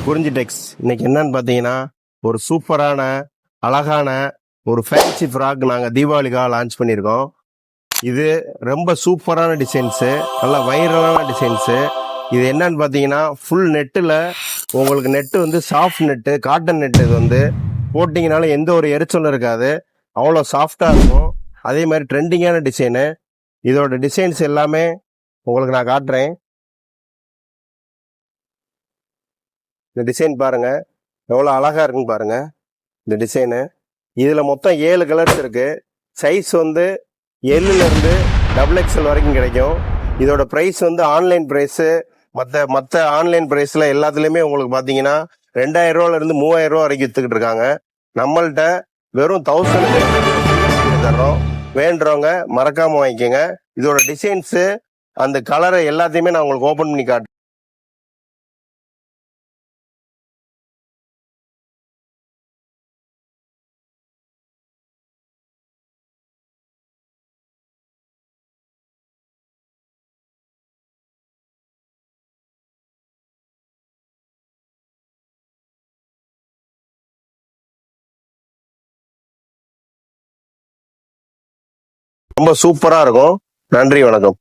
குறிஞ்சி டெக்ஸ் இன்னைக்கு என்னன்னு பார்த்தீங்கன்னா ஒரு சூப்பரான அழகான ஒரு ஃபேன்சி ஃப்ராக் நாங்கள் தீபாவளிக்காக லான்ச் பண்ணியிருக்கோம். இது ரொம்ப சூப்பரான டிசைன்ஸு, நல்லா வைரலான டிசைன்ஸு. இது என்னன்னு பார்த்தீங்கன்னா ஃபுல் நெட்டில் உங்களுக்கு நெட்டு வந்து சாஃப்ட் நெட்டு, காட்டன் நெட்டு. இது வந்து போட்டிங்கனாலும் எந்த ஒரு எரிச்சலும் இருக்காது, அவ்வளோ சாஃப்டாக இருக்கும். அதே மாதிரி ட்ரெண்டிங்கான டிசைனு. இதோட டிசைன்ஸ் எல்லாமே உங்களுக்கு நான் காட்டுறேன். இந்த டிசைன் பாருங்க எவ்வளோ அழகா இருக்குன்னு பாருங்க இந்த டிசைனு. இதில் மொத்தம் 7 கலர்ஸ் இருக்கு. சைஸ் வந்து எல்லுலேருந்து XXL வரைக்கும் கிடைக்கும். இதோட ப்ரைஸ் வந்து ஆன்லைன் ப்ரைஸு மற்ற ஆன்லைன் ப்ரைஸில் எல்லாத்துலேயுமே உங்களுக்கு பார்த்தீங்கன்னா 2000 ரூபாலேருந்து 3000 ரூபா வரைக்கும் விற்றுக்கிட்டு இருக்காங்க. நம்மள்கிட்ட வெறும் 1000 தர்றோம். வேண்டுறவங்க மறக்காமல் வாங்கிக்கோங்க. இதோட டிசைன்ஸு அந்த கலரை எல்லாத்தையுமே நான் உங்களுக்கு ஓப்பன் பண்ணி காட்டுறேன். ரொம்ப சூப்பராக இருக்கும். நன்றி, வணக்கம்.